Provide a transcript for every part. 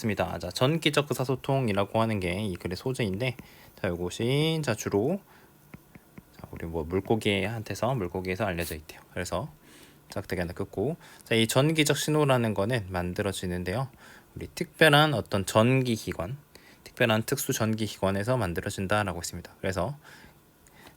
습니다. 자, 전기적 의사소통이라고 하는 게 이 글의 소재인데, 자, 이것이 자 주로 우리 뭐 물고기에서 알려져 있대요. 그래서 짝대기 하나 긋고, 자, 이 전기적 신호라는 거는 만들어지는데요. 우리 특별한 어떤 전기기관, 특별한 특수 전기기관에서 만들어진다라고 했습니다. 그래서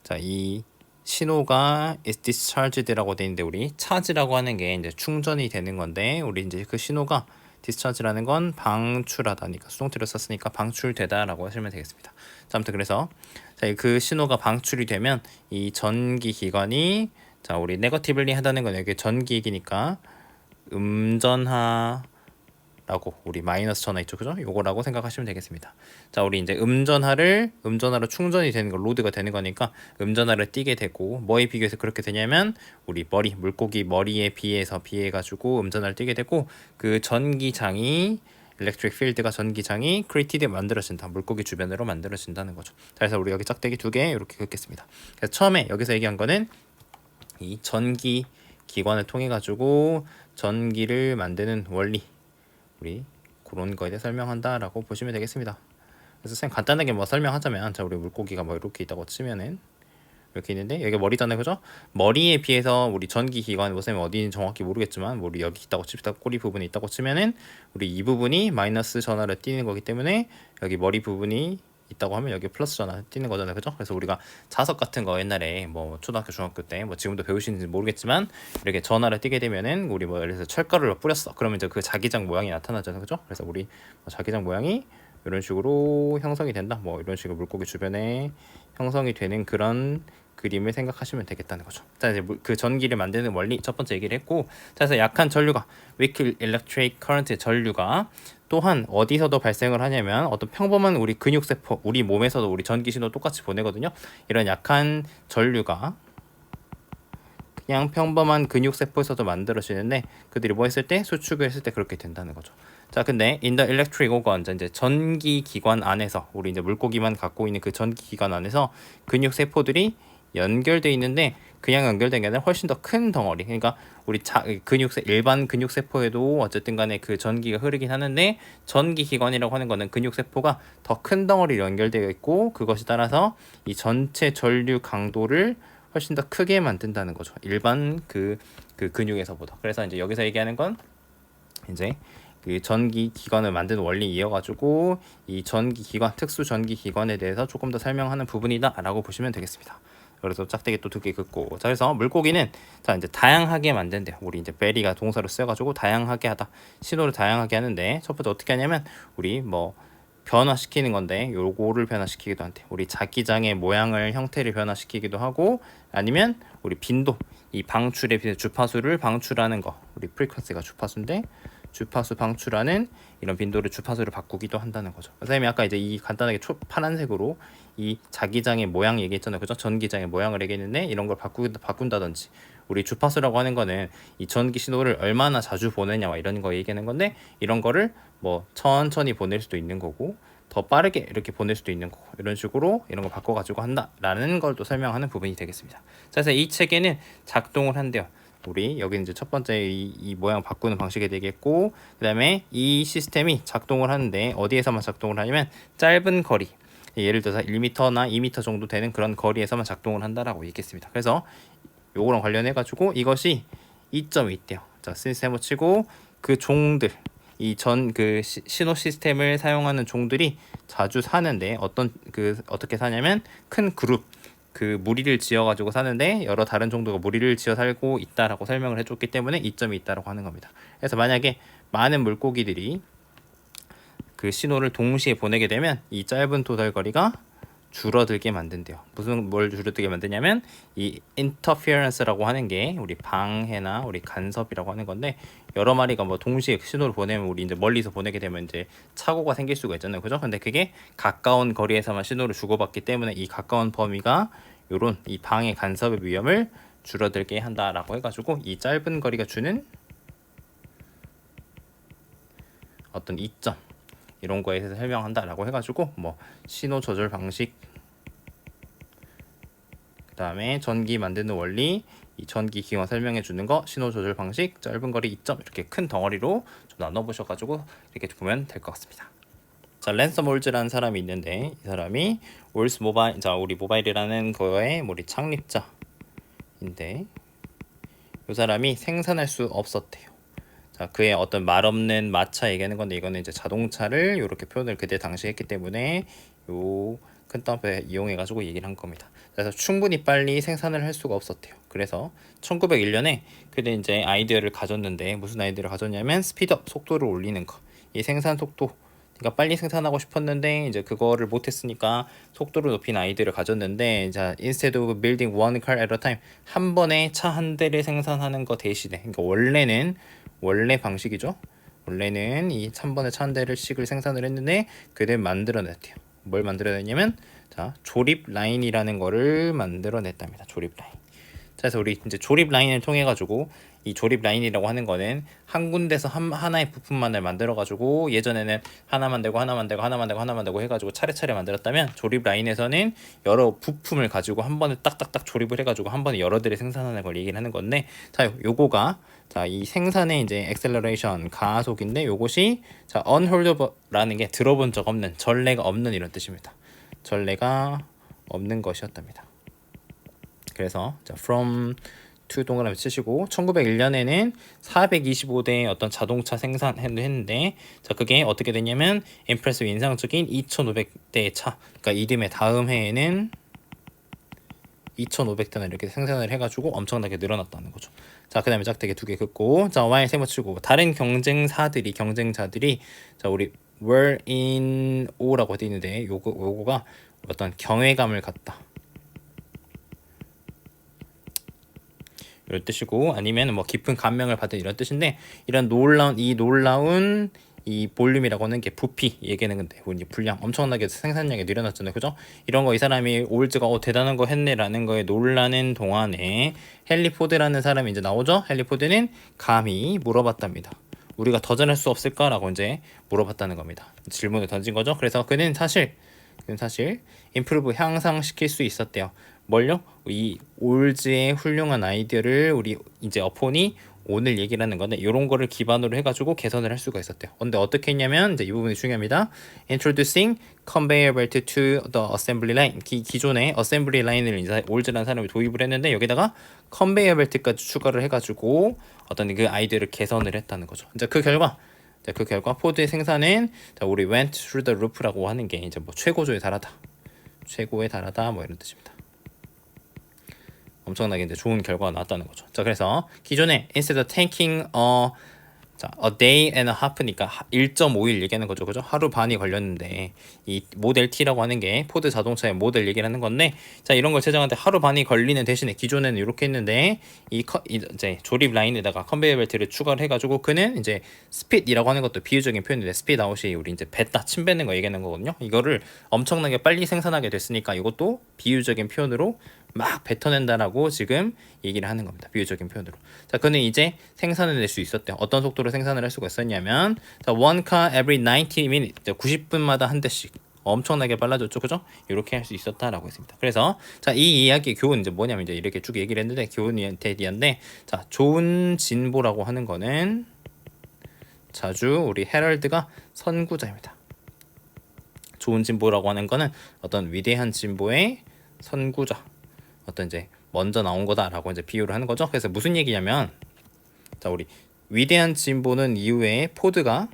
자, 이 신호가 is discharged라고 돼 있는데, 우리 차지라고 하는 게 이제 충전이 되는 건데, 우리 이제 그 신호가 discharge라는 건 방출하다니까 수동태로 썼으니까 방출되다라고 하시면 되겠습니다. 자, 아무튼 그래서 자, 그 신호가 방출이 되면 이 전기 기관이 자, 우리 네거티블리 하다는 건 여기 전기기니까 음전하 라고 우리 마이너스 전화 있죠, 그죠? 요거라고 생각하시면 되겠습니다. 자, 우리 이제 음전하로 충전이 되는 거, 로드가 되는 거니까 음전하를 띄게 되고, 뭐에 비교해서 그렇게 되냐면 우리 물고기 머리에 비해 가지고 음전하를 띄게 되고, 그 전기장이 일렉트릭 필드가 전기장이 크리에이티드 만들어진다, 물고기 주변으로 만들어진다는 거죠. 자, 그래서 우리 여기 짝대기 두 개 이렇게 긋겠습니다. 그래서 처음에 여기서 얘기한 거는 이 전기 기관을 통해 가지고 전기를 만드는 원리, 우리 그런 거에 대해 설명한다라고 보시면 되겠습니다. 그래서 선생님 간단하게 뭐 설명하자면, 자, 우리 물고기가 뭐 이렇게 있다고 치면은 이렇게 있는데, 여기 머리잖아요, 그죠? 머리에 비해서 우리 전기 기관, 뭐 선생님 어디는 정확히 모르겠지만 우리 여기 있다고 칩시다. 꼬리 부분에 있다고 치면은 우리 이 부분이 마이너스 전하를 띄는 거기 때문에 여기 머리 부분이 있다고 하면 여기 플러스 전화 띄는 거잖아요, 그죠? 그래서 우리가 자석 같은 거 옛날에 뭐 초등학교 중학교 때 뭐 지금도 배우시는지 모르겠지만 이렇게 전화를 띄게 되면은 우리 뭐 예를 들어서 철가루를 뿌렸어, 그러면 이제 그 자기장 모양이 나타나잖아요, 그죠? 그래서 우리 자기장 모양이 이런 식으로 형성이 된다, 뭐 이런 식으로 물고기 주변에 형성이 되는 그런 그림을 생각하시면 되겠다는 거죠. 자, 이제 그 전기를 만드는 원리 첫 번째 얘기를 했고, 자, 그래서 약한 전류가 weak electric current 전류가 또한 어디서도 발생을 하냐면 어떤 평범한 우리 근육세포, 우리 몸에서도 우리 전기 신호 똑같이 보내거든요. 이런 약한 전류가 그냥 평범한 근육세포에서도 만들어지는데, 그들이 뭐 했을 때 수축을 했을 때 그렇게 된다는 거죠. 자, 근데 in the electric organ, 이제 전기 기관 안에서 우리 이제 물고기만 갖고 있는 그 전기 기관 안에서 근육세포들이 연결돼 있는데, 그냥 연결된 게 아니라 훨씬 더 큰 덩어리, 그러니까 우리 일반 근육세포에도 어쨌든 간에 그 전기가 흐르긴 하는데, 전기기관이라고 하는 거는 근육세포가 더 큰 덩어리로 연결되어 있고, 그것이 따라서 이 전체 전류 강도를 훨씬 더 크게 만든다는 거죠, 일반 그 근육에서보다. 그래서 이제 여기서 얘기하는 건 이제 그 전기 기관을 만드는 원리 이어가지고 이 전기 기관, 특수 전기 기관에 대해서 조금 더 설명하는 부분이다라고 보시면 되겠습니다. 그래서 짝대기 또 두 개 긋고, 자, 그래서 물고기는 자 이제 다양하게 만든대요. 우리 이제 베리가 동사로 쓰여가지고 다양하게 하다, 신호를 다양하게 하는데, 첫 번째 어떻게 하냐면 우리 뭐 변화시키는 건데, 요거를 변화시키기도 한대. 우리 자기장의 모양을, 형태를 변화시키기도 하고, 아니면 우리 빈도, 이 방출의 주파수를 방출하는 거, 우리 프리퀀시가 주파수인데 주파수 방출하는 이런 빈도를, 주파수를 바꾸기도 한다는 거죠. 선생님이 아까 이제 이 간단하게 파란색으로 이 자기장의 모양 얘기했잖아요, 그죠? 전기장의 모양을 얘기했는데, 이런 걸 바꾼다든지, 우리 주파수라고 하는 거는 이 전기 신호를 얼마나 자주 보내냐 이런 거 얘기하는 건데, 이런 거를 뭐 천천히 보낼 수도 있는 거고 더 빠르게 이렇게 보낼 수도 있는 거고, 이런 식으로 이런 거 바꿔가지고 한다라는 걸 또 설명하는 부분이 되겠습니다. 자, 그래서 이 책에는 작동을 한대요. 우리 여기 이제 첫 번째 이 모양 바꾸는 방식에 되겠고, 그 다음에 이 시스템이 작동을 하는데 어디에서만 작동을 하냐면 짧은 거리, 예를 들어서 1m나 2m 정도 되는 그런 거리에서만 작동을 한다라고 얘기했습니다. 그래서 요거랑 관련해 가지고 이것이 이점이 있대요. 자, 시스템을 치고 그 종들, 이 신호 시스템을 사용하는 종들이 자주 사는데, 어떻게 사냐면 큰 그룹, 그 무리를 지어 가지고 사는데, 여러 다른 종류가 무리를 지어 살고 있다라고 설명을 해줬기 때문에 이점이 있다라고 하는 겁니다. 그래서 만약에 많은 물고기들이 그 신호를 동시에 보내게 되면 이 짧은 도달거리가 줄어들게 만든대요. 뭘 줄어들게 만드냐면 이 interference라고 하는 게 우리 방해나 우리 간섭이라고 하는 건데, 여러 마리가 뭐 동시에 신호를 보내면 우리 이제 멀리서 보내게 되면 이제 착오가 생길 수가 있잖아요, 그죠? 근데 그게 가까운 거리에서만 신호를 주고받기 때문에 이 가까운 범위가 요런 이 방해 간섭의 위험을 줄어들게 한다라고 해가지고 이 짧은 거리가 주는 어떤 이점, 이런 거에 대해서 설명한다라고 해가지고 뭐 신호 조절 방식, 그 다음에 전기 만드는 원리, 이 전기 기원 설명해 주는 거, 신호 조절 방식, 짧은 거리 이점 이렇게 큰 덩어리로 좀 나눠 보셔가지고 이렇게 보면 될 것 같습니다. 자, 랜섬 올즈라는 사람이 있는데 이 사람이 올스 모바일, 자 우리 모바일이라는 거에 우리 창립자인데 이 사람이 생산할 수 없었대요. 자, 그의 어떤 말 없는 마차 얘기하는 건데 이거는 이제 자동차를 이렇게 표현을 그때 당시 했기 때문에 요 큰 덤프에 이용해 가지고 얘기를 한 겁니다. 그래서 충분히 빨리 생산을 할 수가 없었대요. 그래서 1901년에 그때 이제 아이디어를 가졌는데 무슨 아이디어를 가졌냐면 스피드업, 속도를 올리는 거. 이 생산 속도, 그러니까 빨리 생산하고 싶었는데 이제 그거를 못했으니까 속도를 높인 아이디어를 가졌는데, 자 instead of building one car at a time, 한 번에 차 한 대를 생산하는 거 대신에, 그러니까 원래 방식이죠. 원래는 이 3번의 차 한 대를씩을 생산을 했는데 그를 만들어냈대요. 뭘 만들어냈냐면 자 조립 라인이라는 거를 만들어냈답니다. 조립 라인. 자, 그래서 우리 이제 조립 라인을 통해 가지고 이 조립 라인이라고 하는 거는 한 군데서 하나의 부품만을 만들어 가지고 예전에는 하나 만들고 하나 만들고 하나 만들고 하나 만들고 해가지고 차례차례 만들었다면 조립 라인에서는 여러 부품을 가지고 한 번에 딱딱딱 조립을 해가지고 한 번에 여러 대를 생산하는 걸 얘기를 하는 건데, 자 요거가 자 이 생산의 이제 액셀러레이션 가속인데 요것이 자 unheardof라는 게 들어본 적 없는, 전례가 없는 이런 뜻입니다. 전례가 없는 것이었답니다. 그래서 자 from to 동그라미 치시고 1901년에는 425대의 어떤 자동차 생산을 했는데, 자 그게 어떻게 됐냐면 임프레시브, 인상적인 2500대의 차, 그러니까 이듬해 다음 해에는 2500대나 이렇게 생산을 해가지고 엄청나게 늘어났다는 거죠. 자 그다음에 짝대기 두 개 긋고 자 Y 세모치고 다른 경쟁자들이 자 우리 were in O라고 되어 있는데 요거가 어떤 경외감을 갖다 이런 뜻이고, 아니면 뭐 깊은 감명을 받은 이런 뜻인데, 이런 놀라운 이 볼륨이라고 하는 게 부피 얘기하는 건데, 이제 분량 엄청나게 생산량이 늘어났잖아요, 그죠? 이런 거 이 사람이 올즈가 대단한 거 했네라는 거에 놀라는 동안에 헨리 포드라는 사람이 이제 나오죠. 헨리 포드는 감히 물어봤답니다. 우리가 더 잘할 수 없을까라고 이제 물어봤다는 겁니다. 질문을 던진 거죠. 그래서 그는 사실 임프루브, 향상시킬 수 있었대요. 뭘요? 이 올즈의 훌륭한 아이디어를 우리 이제 어폰이 오늘 얘기를 하는 건데 이런 거를 기반으로 해가지고 개선을 할 수가 있었대요. 근데 어떻게 했냐면 이제 이 부분이 중요합니다. Introducing conveyor belt to the assembly line. 기존의 어셈블리 라인을 이제 올즈라는 사람이 도입을 했는데 여기다가 컨베이어 벨트까지 추가를 해가지고 어떤 그 아이디어를 개선을 했다는 거죠. 이제 그 결과 포드의 생산은 자 우리 went through the roof라고 하는 게 이제 뭐 최고에 달하다 뭐 이런 뜻입니다. 엄청나게 이제 좋은 결과가 나왔다는 거죠. 자 그래서 기존에 instead of taking a day and a half니까 1.5일 얘기하는 거죠, 그죠? 하루 반이 걸렸는데 이 모델 T라고 하는 게 포드 자동차의 모델 얘기를 하는 건데, 자 이런 걸 제작하는데 하루 반이 걸리는 대신에 기존에는 이렇게 했는데 이제 조립 라인에다가 컨베이어 벨트를 추가를 해가지고 그는 이제 스피드이라고 하는 것도 비유적인 표현인데 스피드 아웃이 우리 이제 뱉다, 침 뱉는 거 얘기하는 거거든요. 이거를 엄청나게 빨리 생산하게 됐으니까 이것도 비유적인 표현으로 막 뱉어낸다라고 지금 얘기를 하는 겁니다. 비유적인 표현으로. 자, 그는 이제 생산을 낼 수 있었대요. 어떤 속도로 생산을 할 수가 있었냐면, 자, one car every 90 minutes, 90분마다 한 대씩. 엄청나게 빨라졌죠, 그죠? 이렇게 할 수 있었다라고 했습니다. 그래서 자, 이 이야기의 교훈 이제 뭐냐면 이제 이렇게 쭉 얘기를 했는데 교훈에 대한데, 자, 좋은 진보라고 하는 거는 자주 우리 헤럴드가 선구자입니다. 좋은 진보라고 하는 거는 어떤 위대한 진보의 선구자, 어떤 이제 먼저 나온 거다라고 이제 비유를 하는 거죠. 그래서 무슨 얘기냐면, 자 우리 위대한 진보는 이후에 포드가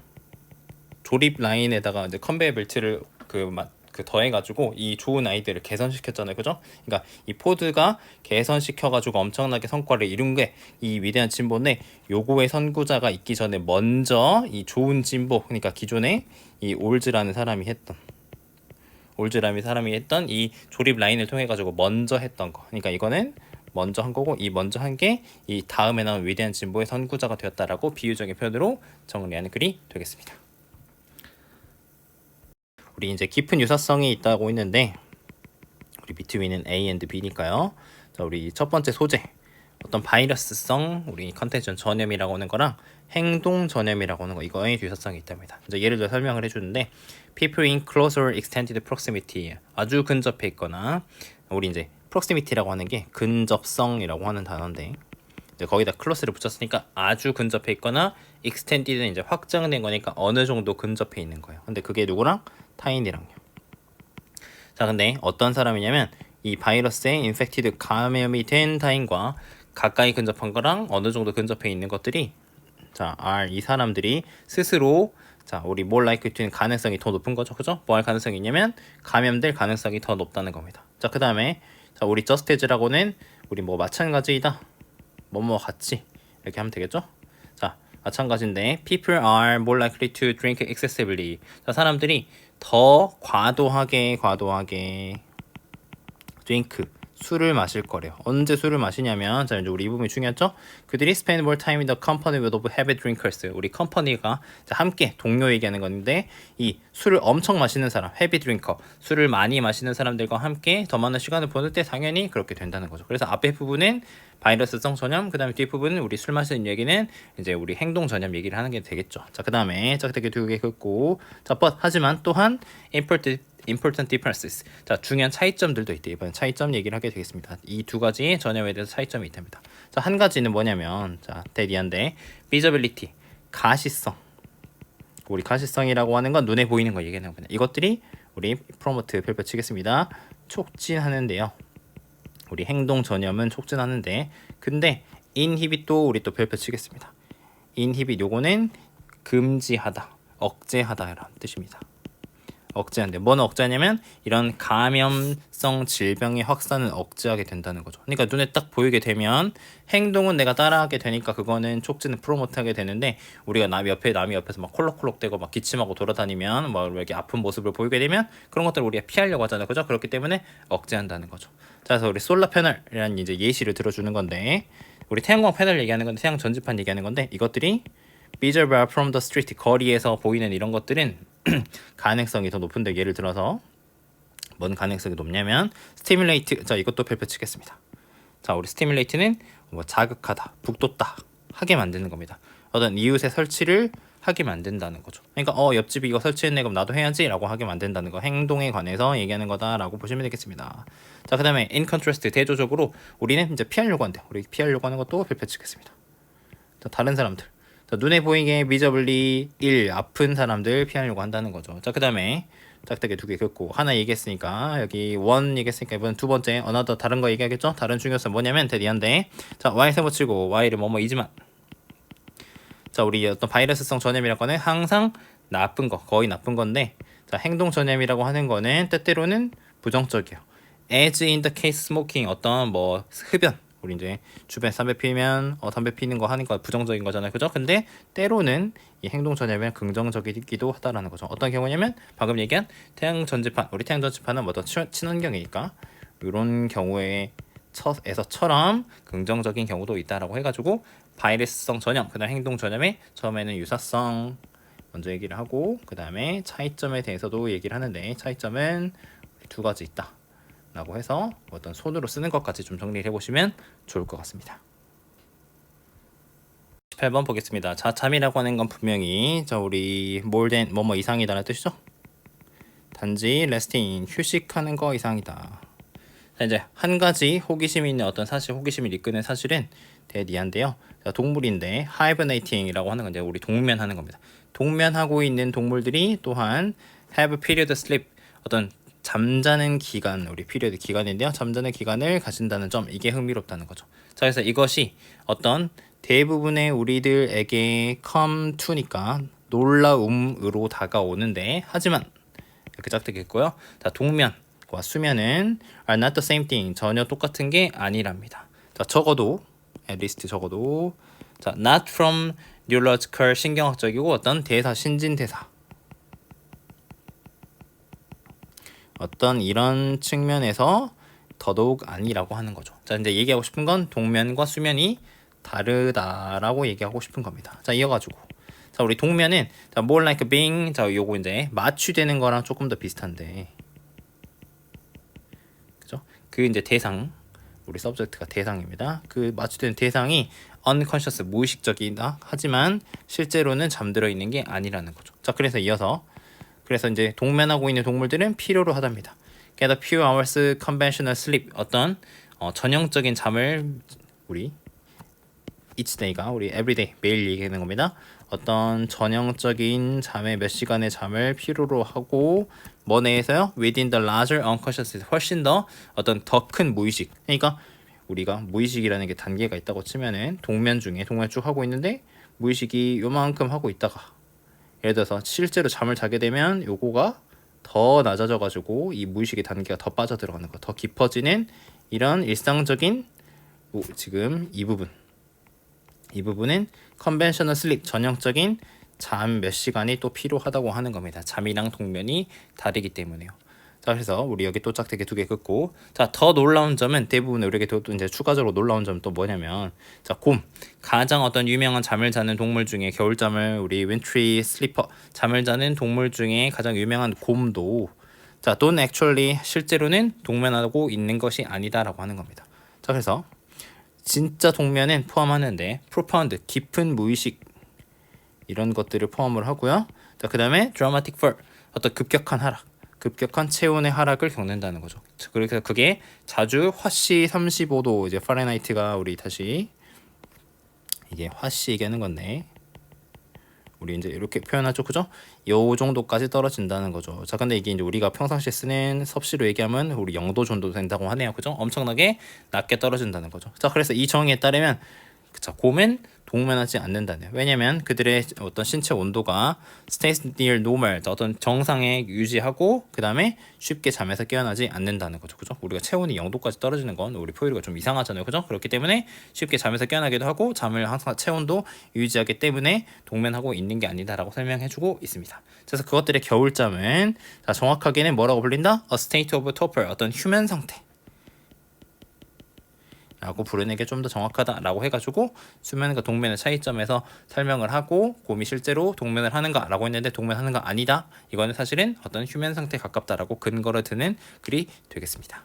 조립 라인에다가 이제 컨베이어 벨트를 더해가지고 이 좋은 아이디어를 개선시켰잖아요, 그죠? 그러니까 이 포드가 개선시켜가지고 엄청나게 성과를 이룬 게 이 위대한 진보인데, 요거의 선구자가 있기 전에 먼저 이 좋은 진보, 그러니까 기존에 이 올즈라는 사람이 했던 이 조립 라인을 통해 가지고 먼저 했던 거. 그러니까 이거는 먼저 한 거고, 이 먼저 한 게 이 다음에 나온 위대한 진보의 선구자가 되었다라고 비유적인 표현으로 정리하는 글이 되겠습니다. 우리 이제 깊은 유사성이 있다고 했는데, 우리 between은 A and B니까요. 자, 우리 첫 번째 소재, 어떤 바이러스성 우리 컨텐션 전염이라고 하는 거랑 행동 전염이라고 하는 거, 이거의 유사성이 있답니다. 이제 예를 들어 설명을 해주는데, people in closer extended proximity, 아주 근접해 있거나 우리 이제 proximity라고 하는 게 근접성이라고 하는 단어인데 이제 거기다 close를 붙였으니까 아주 근접해 있거나 extended는 이제 확장된 거니까 어느 정도 근접해 있는 거예요. 근데 그게 누구랑? 타인이랑요. 자, 근데 어떤 사람이냐면 이 바이러스에 인펙티드 감염이 된 타인과 가까이 근접한 거랑 어느 정도 근접해 있는 것들이 자, 이 사람들이 스스로 자, 우리 more likely to는 가능성이 더 높은 거죠. 그죠? 뭐 할 가능성이 있냐면 감염될 가능성이 더 높다는 겁니다. 자, 그다음에 자, 우리 just as라고는 우리 뭐 마찬가지이다. 뭐뭐 같이 이렇게 하면 되겠죠? 자, 마찬가지인데 people are more likely to drink excessively. 자, 사람들이 더 과도하게 drink 술을 마실 거래요. 언제 술을 마시냐면 자, 이제 우리 이 부분이 중요하죠? 그들이 spend more time in the company with heavy drinkers. 우리 컴퍼니가 함께 동료 얘기하는 건데 이 술을 엄청 마시는 사람, heavy drinker, 술을 많이 마시는 사람들과 함께 더 많은 시간을 보낼 때 당연히 그렇게 된다는 거죠. 그래서 앞에 부분은 바이러스성 전염, 그다음에 뒤 부분은 우리 술 마시는 얘기는 이제 우리 행동 전염 얘기를 하는 게 되겠죠. 자, 그다음에 짝대기 두 개 긋고 자, but 하지만 또한 important differences. 자, 중요한 차이점들도 있대. 이번엔 차이점 얘기를 하게 되겠습니다. 이 두 가지 전염에 대해서 차이점이 있답니다. 자, 한 가지는 뭐냐면 자, 대디한데 visibility, 가시성. 우리 가시성이라고 하는 건 눈에 보이는 거 얘기하는 거냐. 이것들이 우리 프로모트 별표 치겠습니다. 촉진하는데요. 우리 행동 전염은 촉진하는데 근데 인히빗도 우리 또 별표 치겠습니다. 인히빗 요거는 금지하다, 억제하다라는 뜻입니다. 억제하는데 뭐는 억제하냐면 이런 감염성 질병의 확산을 억제하게 된다는 거죠. 그러니까 눈에 딱 보이게 되면 행동은 내가 따라하게 되니까 그거는 촉진을 프로모트하게 되는데 우리가 남이 옆에서 막 콜록콜록대고 막 기침하고 돌아다니면 막 이렇게 아픈 모습을 보이게 되면 그런 것들을 우리가 피하려고 하잖아요. 그죠? 그렇기 때문에 억제한다는 거죠. 자, 그래서 우리 솔라 패널이라는 이제 예시를 들어주는 건데 우리 태양광 패널 얘기하는 건데 태양 전지판 얘기하는 건데 이것들이 visible from the street 거리에서 보이는 이런 것들은 가능성이 더 높은데 예를 들어서 뭔 가능성이 높냐면 stimulate 자 이것도 별표 치겠습니다. 자, 우리 stimulate는 뭐 자극하다, 북돋다 하게 만드는 겁니다. 어떤 이웃의 설치를 하게 만든다는 거죠. 그러니까 옆집이 이거 설치했네 그럼 나도 해야지라고 하게 만든다는 거 행동에 관해서 얘기하는 거다라고 보시면 되겠습니다. 자, 그다음에 in contrast 대조적으로 우리는 이제 피하려고 하는데 우리 피하려고 하는 것도 별표 치겠습니다. 자, 다른 사람들 자, 눈에 보이게 visibly 아픈 사람들 피하려고 한다는 거죠. 자, 그 다음에 짝짝이 두 개 긋고 하나 얘기했으니까 여기 one 얘기했으니까 이번 두 번째 another 다른 거 얘기하겠죠? 다른 중요성 뭐냐면 대리한데 자, y 세모 치고 y를 뭐뭐이지만 자, 우리 어떤 바이러스성 전염이라고 하는 항상 나쁜 거 거의 나쁜 건데 자, 행동 전염이라고 하는 거는 때때로는 부정적이에요. as in the case smoking 어떤 뭐 흡연 우리 이제 주변에 담배 피면 담배 피는 거 하는 거 부정적인 거잖아요. 그죠? 근데 때로는 이 행동 전염이 긍정적이기도 하다라는 거죠. 어떤 경우냐면 방금 얘기한 태양 전지판 우리 태양 전지판은 어떤 친환경이니까 이런 경우에 에서처럼 긍정적인 경우도 있다라고 해가지고 바이러스성 전염 그다음 행동 전염의 처음에는 유사성 먼저 얘기를 하고 그 다음에 차이점에 대해서도 얘기를 하는데 차이점은 두 가지 있다 라고 해서 어떤 손으로 쓰는 것까지 좀 정리를 해보시면 좋을 것 같습니다. 18번 보겠습니다. 자참이라고 하는 건 분명히 우리 more than 뭐뭐 이상이다라는 뜻이죠. 단지 resting 휴식하는 거 이상이다. 자, 이제 한 가지 호기심이 있는 어떤 사실 호기심을 이끄는 사실은 대디한데요. 동물인데 hibernating이라고 하는 건 이제 우리 동면하는 겁니다. 동면하고 있는 동물들이 또한 have period sleep 어떤 잠자는 기간, 우리 피리어드 기간인데요. 잠자는 기간을 가진다는 점, 이게 흥미롭다는 거죠. 자, 그래서 이것이 어떤 대부분의 우리들에게 come to니까 놀라움으로 다가오는데 하지만 이렇게 짝대겠고요. 자, 동면과 수면은 are not the same thing, 전혀 똑같은 게 아니랍니다. 자, 적어도 at least 적어도 자, not from neurological 신경학적이고 어떤 대사, 신진대사 어떤 이런 측면에서 더더욱 아니라고 하는 거죠. 자, 이제 얘기하고 싶은 건 동면과 수면이 다르다라고 얘기하고 싶은 겁니다. 자, 이어가지고 자, 우리 동면은 자, more like being 자, 요거 이제 마취되는 거랑 조금 더 비슷한데 그죠? 그 이제 대상 우리 서브젝트가 대상입니다. 그 마취되는 대상이 unconscious 무의식적이다 하지만 실제로는 잠들어 있는 게 아니라는 거죠. 자, 그래서 이어서 그래서 이제 동면하고 있는 동물들은 필요로 하답니다. get a few hours conventional sleep. 어떤 전형적인 잠을 우리 each day가 우리 everyday 매일 얘기하는 겁니다. 어떤 전형적인 잠의 몇 시간의 잠을 필요로 하고 뭐 내에서요? within the larger unconscious 훨씬 더 어떤 더 큰 무의식. 그러니까 우리가 무의식이라는 게 단계가 있다고 치면은 동면 중에 동면 쭉 하고 있는데 무의식이 요만큼 하고 있다가 예를 들어서 실제로 잠을 자게 되면 요거가 더 낮아져 가지고 이 무의식의 단계가 더 빠져 들어가는 거, 더 깊어지는 이런 일상적인 지금 이 부분은 컨벤셔널 슬립 전형적인 잠 몇 시간이 또 필요하다고 하는 겁니다. 잠이랑 동면이 다르기 때문에요. 자, 그래서 우리 여기 또 짝대기 2개 긋고, 자, 더 놀라운 점은 대부분 우리에게 또 이제 추가적으로 놀라운 점은 또 뭐냐면, 자, 곰 가장 어떤 유명한 잠을 자는 동물 중에 겨울잠을 우리 윈트리 슬리퍼 잠을 자는 동물 중에 가장 유명한 곰도 자, don't actually 실제로는 동면하고 있는 것이 아니다라고 하는 겁니다. 자, 그래서 진짜 동면은 포함하는데 profound 깊은 무의식 이런 것들을 포함을 하고요. 자, 그다음에 dramatic fall 어떤 급격한 하락, 급격한 체온의 하락을 겪는다는 거죠. 그래서 그게 자주 화씨 35도 이제 파렌하이트가 우리 다시 이게 화씨 얘기하는 건데 우리 이제 이렇게 표현하죠, 그죠? 요 정도까지 떨어진다는 거죠. 자, 근데 이게 이제 우리가 평상시에 쓰는 섭씨로 얘기하면 우리 0도 정도 된다고 하네요, 그죠? 엄청나게 낮게 떨어진다는 거죠. 자, 그래서 이 정의에 따르면 자, 곰은 동면하지 않는다네요. 왜냐면 그들의 어떤 신체 온도가 stays near normal, 어떤 정상에 유지하고 그 다음에 쉽게 잠에서 깨어나지 않는다는 거죠. 그죠? 우리가 체온이 0도까지 떨어지는 건 우리 포유류가 좀 이상하잖아요. 그죠? 그렇기 때문에 쉽게 잠에서 깨어나기도 하고 잠을 항상 체온도 유지하기 때문에 동면하고 있는 게 아니다라고 설명해주고 있습니다. 그래서 그것들의 겨울잠은 자, 정확하게는 뭐라고 불린다? A state of torpor, 어떤 휴면 상태 라고 부르는 게 좀 더 정확하다라고 해가지고 수면과 동면의 차이점에서 설명을 하고 곰이 실제로 동면을 하는가라고 했는데 동면하는가 아니다. 이거는 사실은 어떤 휴면 상태에 가깝다라고 근거를 드는 글이 되겠습니다.